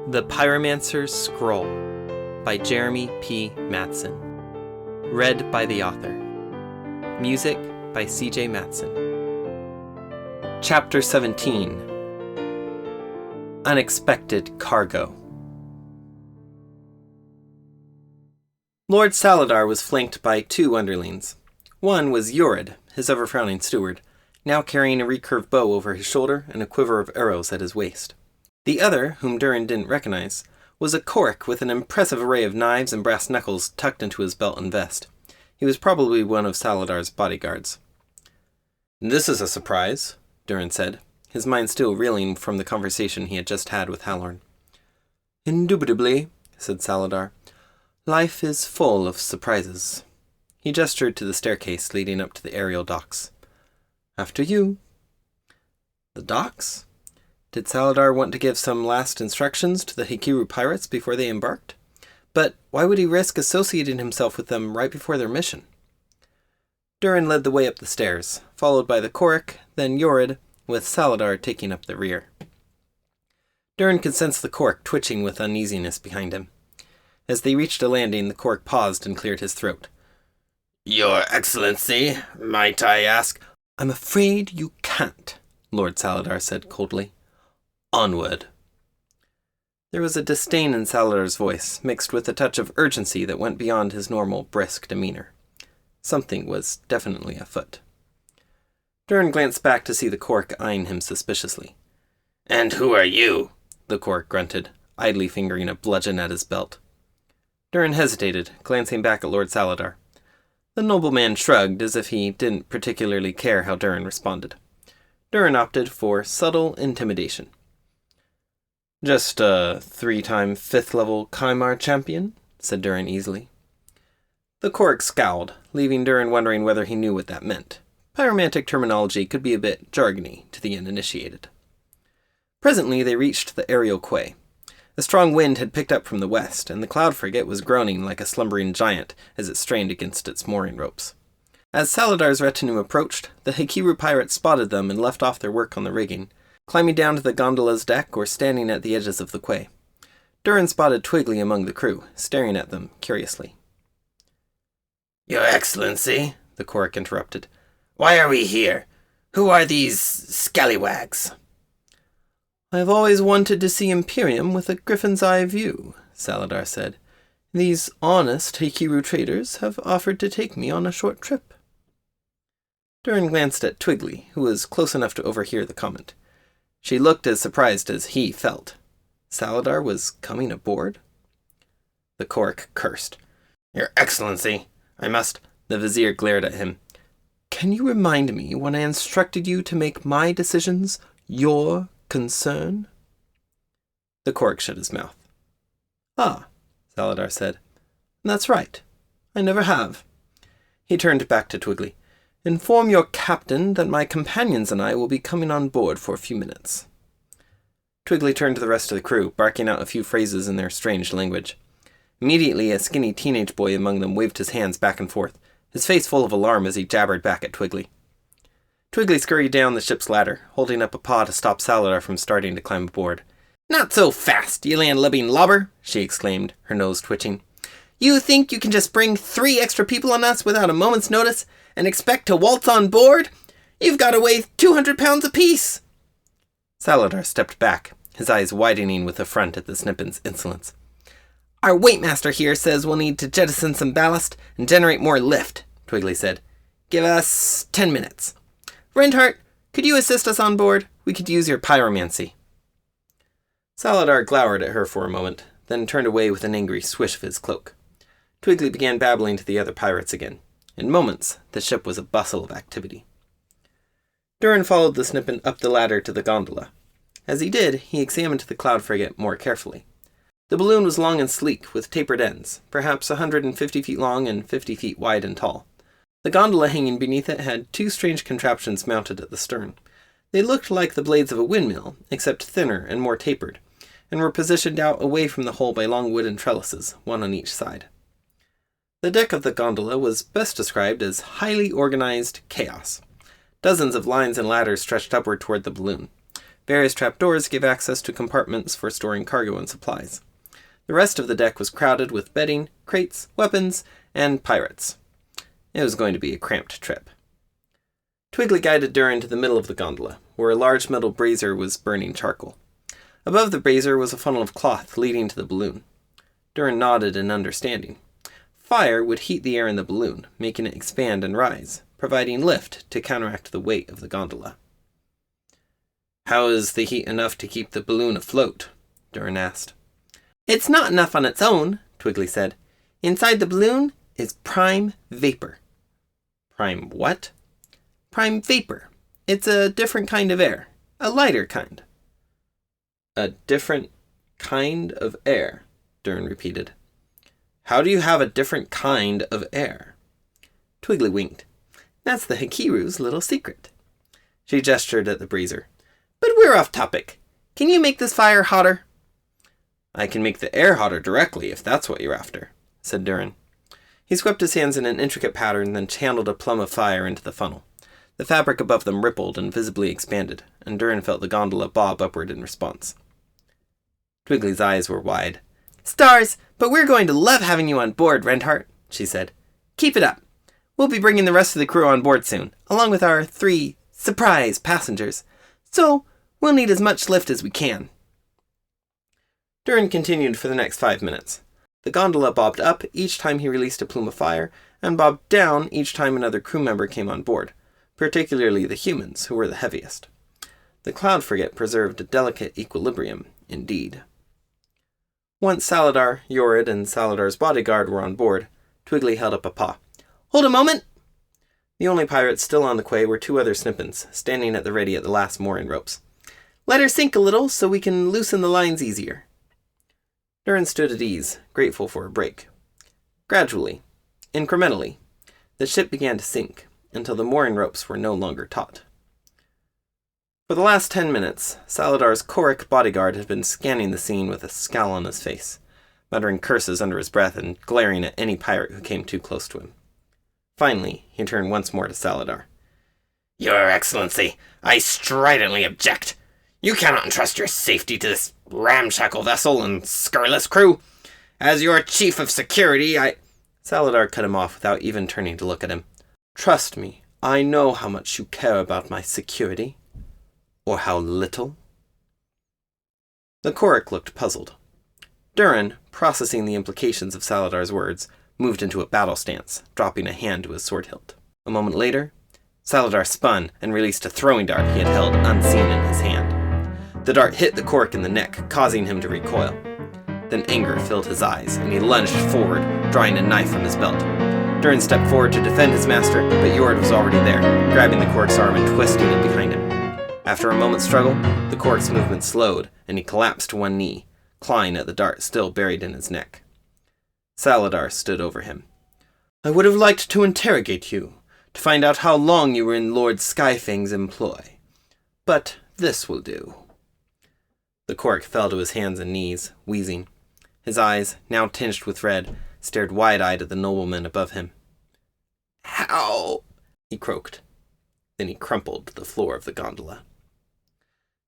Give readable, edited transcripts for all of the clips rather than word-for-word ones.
The Pyromancer's Scroll by Jeremy P. Matson. Read by the author. Music by C.J. Matson. Chapter 17. Unexpected Cargo. Lord Saladar was flanked by two underlings. One was Urid, his ever-frowning steward, now carrying a recurved bow over his shoulder and a quiver of arrows at his waist. The other, whom Durin didn't recognize, was a Korik with an impressive array of knives and brass knuckles tucked into his belt and vest. He was probably one of Saladar's bodyguards. "This is a surprise," Durin said, his mind still reeling from the conversation he had just had with Halorn. "Indubitably," said Saladar. "Life is full of surprises." He gestured to the staircase leading up to the aerial docks. "After you." The docks? Did Saladar want to give some last instructions to the Hikiru pirates before they embarked? But why would he risk associating himself with them right before their mission? Durin led the way up the stairs, followed by the Korik, then Urid, with Saladar taking up the rear. Durin could sense the Korik twitching with uneasiness behind him. As they reached a landing, the Korik paused and cleared his throat. "Your Excellency, might I ask—" "I'm afraid you can't," Lord Saladar said coldly. "Onward." There was a disdain in Saladar's voice, mixed with a touch of urgency that went beyond his normal brisk demeanor. Something was definitely afoot. Durin glanced back to see the Korik eyeing him suspiciously. "And who are you?" the Korik grunted, idly fingering a bludgeon at his belt. Durin hesitated, glancing back at Lord Saladar. The nobleman shrugged as if he didn't particularly care how Durin responded. Durin opted for subtle intimidation. "Just a 3-time 5th-level Kaimar champion," said Durin easily. The Korik scowled, leaving Durin wondering whether he knew what that meant. Pyromantic terminology could be a bit jargony to the uninitiated. Presently they reached the aerial quay. A strong wind had picked up from the west, and the cloud frigate was groaning like a slumbering giant as it strained against its mooring ropes. As Saladar's retinue approached, the Hikiru pirates spotted them and left off their work on the rigging, climbing down to the gondola's deck or standing at the edges of the quay. Durin spotted Twiggly among the crew, staring at them curiously. "Your Excellency," the Korik interrupted, "why are we here? Who are these scallywags?" "I have always wanted to see Imperium with a griffin's eye view," Saladar said. "These honest Hikiru traders have offered to take me on a short trip." Durin glanced at Twiggly, who was close enough to overhear the comment. She looked as surprised as he felt. Saladar was coming aboard? The Korik cursed. "Your Excellency, I must—" The Vizier glared at him. "Can you remind me when I instructed you to make my decisions your concern?" The Korik shut his mouth. "Ah," Saladar said. "That's right. I never have." He turned back to Twiggly. "Inform your captain that my companions and I will be coming on board for a few minutes." Twiggly turned to the rest of the crew, barking out a few phrases in their strange language. Immediately, a skinny teenage boy among them waved his hands back and forth, his face full of alarm as he jabbered back at Twiggly. Twiggly scurried down the ship's ladder, holding up a paw to stop Saladar from starting to climb aboard. "Not so fast, you land-lubbing lobber!" she exclaimed, her nose twitching. "You think you can just bring 3 extra people on us without a moment's notice and expect to waltz on board? You've got to weigh 200 pounds apiece!" Saladar stepped back, his eyes widening with affront at the Snippen's insolence. "Our weightmaster here says we'll need to jettison some ballast and generate more lift," Twiggly said. "Give us 10 minutes. Reinhardt, could you assist us on board? We could use your pyromancy." Saladar glowered at her for a moment, then turned away with an angry swish of his cloak. Twiggly began babbling to the other pirates again. In moments, the ship was a bustle of activity. Durin followed the Snippen up the ladder to the gondola. As he did, he examined the cloud frigate more carefully. The balloon was long and sleek, with tapered ends, perhaps 150 feet long and 50 feet wide and tall. The gondola hanging beneath it had 2 strange contraptions mounted at the stern. They looked like the blades of a windmill, except thinner and more tapered, and were positioned out away from the hull by long wooden trellises, one on each side. The deck of the gondola was best described as highly organized chaos. Dozens of lines and ladders stretched upward toward the balloon. Various trapdoors gave access to compartments for storing cargo and supplies. The rest of the deck was crowded with bedding, crates, weapons, and pirates. It was going to be a cramped trip. Twiggly guided Durin to the middle of the gondola, where a large metal brazier was burning charcoal. Above the brazier was a funnel of cloth leading to the balloon. Durin nodded in understanding. Fire would heat the air in the balloon, making it expand and rise, providing lift to counteract the weight of the gondola. "How is the heat enough to keep the balloon afloat?" Durin asked. "It's not enough on its own," Twiggly said. "Inside the balloon is prime vapor." "Prime what?" "Prime vapor. It's a different kind of air. A lighter kind." "A different kind of air," Durin repeated. "How do you have a different kind of air?" Twiggly winked. "That's the Hakiru's little secret." She gestured at the brazier. "But we're off topic. Can you make this fire hotter?" "I can make the air hotter directly, if that's what you're after," said Durin. He swept his hands in an intricate pattern, then channeled a plum of fire into the funnel. The fabric above them rippled and visibly expanded, and Durin felt the gondola bob upward in response. Twiggly's eyes were wide. "Stars, but we're going to love having you on board, Rendheart," she said. "Keep it up. We'll be bringing the rest of the crew on board soon, along with our 3 surprise passengers. So, we'll need as much lift as we can." Durin continued for the next 5 minutes. The gondola bobbed up each time he released a plume of fire, and bobbed down each time another crew member came on board, particularly the humans, who were the heaviest. The cloud frigate preserved a delicate equilibrium, indeed. Once Saladar, Yorid, and Saladar's bodyguard were on board, Twiggly held up a paw. "Hold a moment!" The only pirates still on the quay were 2 other snippets, standing at the ready at the last mooring ropes. "Let her sink a little so we can loosen the lines easier." Durin stood at ease, grateful for a break. Gradually, incrementally, the ship began to sink, until the mooring ropes were no longer taut. For the last 10 minutes, Saladar's choric bodyguard had been scanning the scene with a scowl on his face, muttering curses under his breath and glaring at any pirate who came too close to him. Finally, he turned once more to Saladar. "Your Excellency, I stridently object. You cannot entrust your safety to this ramshackle vessel and scurrilous crew. As your chief of security, Saladar cut him off without even turning to look at him. "Trust me, I know how much you care about my security. Or how little." The choric looked puzzled. Durin, processing the implications of Saladar's words, moved into a battle stance, dropping a hand to his sword hilt. A moment later, Saladar spun and released a throwing dart he had held unseen in his hand. The dart hit the choric in the neck, causing him to recoil. Then anger filled his eyes, and he lunged forward, drawing a knife from his belt. Durin stepped forward to defend his master, but Yorid was already there, grabbing the choric's arm and twisting it behind him. After a moment's struggle, the choric's movement slowed, and he collapsed to one knee, clawing at the dart still buried in his neck. Saladar stood over him. "I would have liked to interrogate you, to find out how long you were in Lord Skyfang's employ. But this will do." The choric fell to his hands and knees, wheezing. His eyes, now tinged with red, stared wide-eyed at the nobleman above him. "How?" he croaked. Then he crumpled to the floor of the gondola.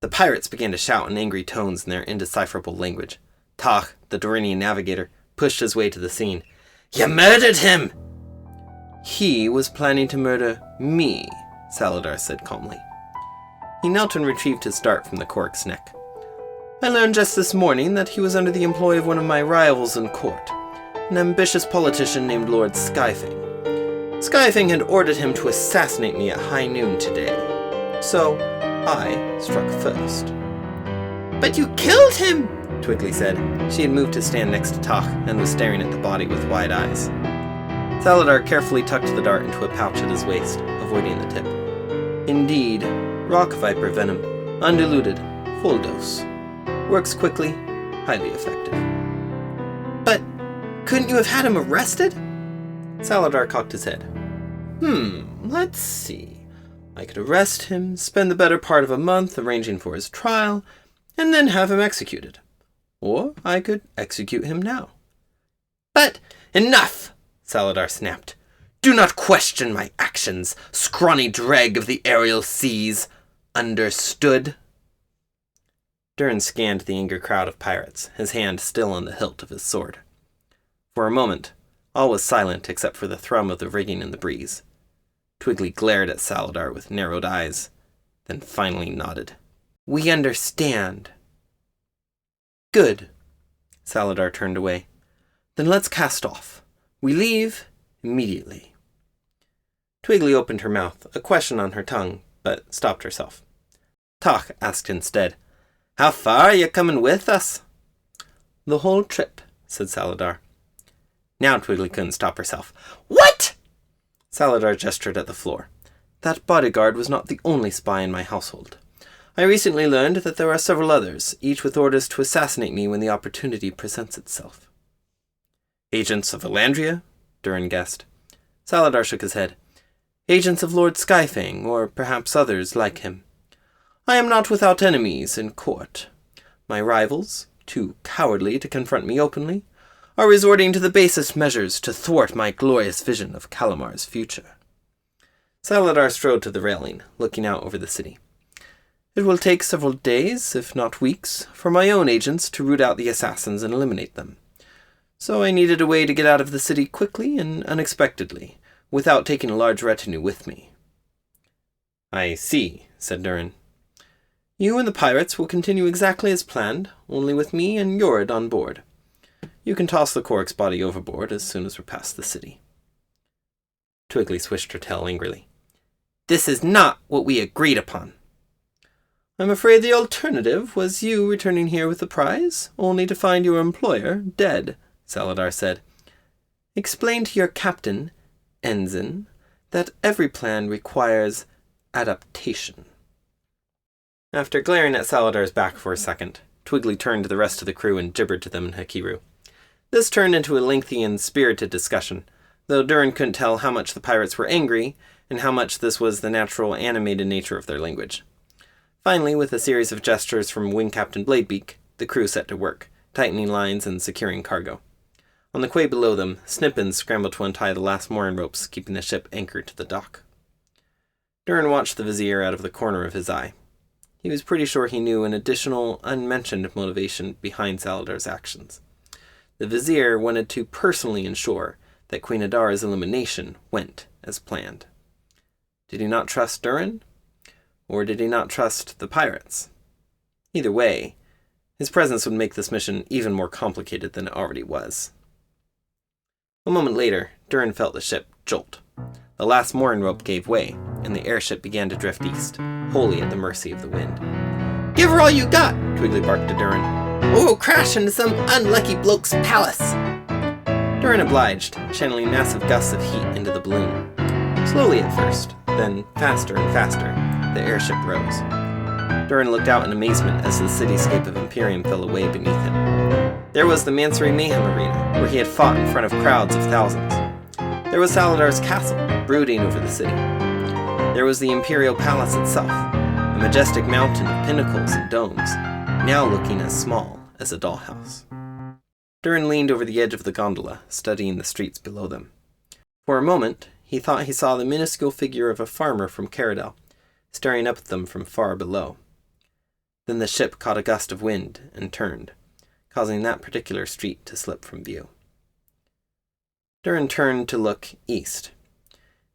The pirates began to shout in angry tones in their indecipherable language. Tach, the Dorinian navigator, pushed his way to the scene. "You murdered him!" "He was planning to murder me," Saladar said calmly. He knelt and retrieved his dart from the choric's neck. "I learned just this morning that he was under the employ of one of my rivals in court, an ambitious politician named Lord Skyfang. Skyfang had ordered him to assassinate me at high noon today, so I struck first." "But you killed him!" Twiggly said. She had moved to stand next to Tach and was staring at the body with wide eyes. Saladar carefully tucked the dart into a pouch at his waist, avoiding the tip. "Indeed, rock viper venom, undiluted, full dose. Works quickly, highly effective." "But couldn't you have had him arrested?" Saladar cocked his head. Let's see. I could arrest him, spend the better part of a month arranging for his trial, and then have him executed. Or I could execute him now." "But enough!" Saladar snapped. "Do not question my actions, scrawny dreg of the aerial seas. Understood?" Durin scanned the eager crowd of pirates, his hand still on the hilt of his sword. For a moment, all was silent except for the thrum of the rigging in the breeze. Twiggly glared at Saladar with narrowed eyes, then finally nodded. "We understand." "Good." Saladar turned away. "Then let's cast off. We leave immediately." Twiggly opened her mouth, a question on her tongue, but stopped herself. Tok asked instead, "How far are you coming with us?" "The whole trip," said Saladar. Now Twiggly couldn't stop herself. "What?" Saladar gestured at the floor. "That bodyguard was not the only spy in my household. I recently learned that there are several others, each with orders to assassinate me when the opportunity presents itself." "Agents of Elandria?" Durin guessed. Saladar shook his head. "Agents of Lord Skyfang, or perhaps others like him. I am not without enemies in court. My rivals, too cowardly to confront me openly, are resorting to the basest measures to thwart my glorious vision of Kalamar's future." Saladar strode to the railing, looking out over the city. "It will take several days, if not weeks, for my own agents to root out the assassins and eliminate them. So I needed a way to get out of the city quickly and unexpectedly, without taking a large retinue with me." "I see," said Durin. "You and the pirates will continue exactly as planned, only with me and Yorid on board. You can toss the Korg's body overboard as soon as we're past the city." Twiggly swished her tail angrily. "This is not what we agreed upon." "I'm afraid the alternative was you returning here with the prize, only to find your employer dead," Saladar said. "Explain to your captain, Ensign, that every plan requires adaptation." After glaring at Saladar's back for a second, Twiggly turned to the rest of the crew and gibbered to them in Hakiru. This turned into a lengthy and spirited discussion, though Durin couldn't tell how much the pirates were angry and how much this was the natural animated nature of their language. Finally, with a series of gestures from Wing Captain Bladebeak, the crew set to work, tightening lines and securing cargo. On the quay below them, Snippins scrambled to untie the last mooring ropes, keeping the ship anchored to the dock. Durin watched the Vizier out of the corner of his eye. He was pretty sure he knew an additional, unmentioned motivation behind Saladar's actions. The Vizier wanted to personally ensure that Queen Adara's elimination went as planned. Did he not trust Durin? Or did he not trust the pirates? Either way, his presence would make this mission even more complicated than it already was. A moment later, Durin felt the ship jolt. The last mooring rope gave way, and the airship began to drift east, wholly at the mercy of the wind. "Give her all you got!" Twiggly barked to Durin. "Or we'll crash into some unlucky bloke's palace!" Durin obliged, channeling massive gusts of heat into the balloon. Slowly at first, then faster and faster, the airship rose. Durin looked out in amazement as the cityscape of Imperium fell away beneath him. There was the Mansory Mayhem Arena, where he had fought in front of crowds of thousands. There was Saladar's castle, brooding over the city. There was the Imperial Palace itself, a majestic mountain of pinnacles and domes, now looking as small as a dollhouse. Durin leaned over the edge of the gondola, studying the streets below them. For a moment, he thought he saw the minuscule figure of a farmer from Caradel, staring up at them from far below. Then the ship caught a gust of wind and turned, causing that particular street to slip from view. Durin turned to look east.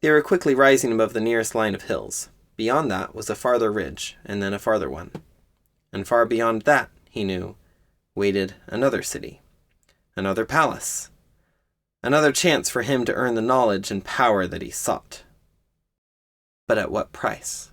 They were quickly rising above the nearest line of hills. Beyond that was a farther ridge, and then a farther one. And far beyond that, he knew, waited another city, another palace, another chance for him to earn the knowledge and power that he sought. But at what price?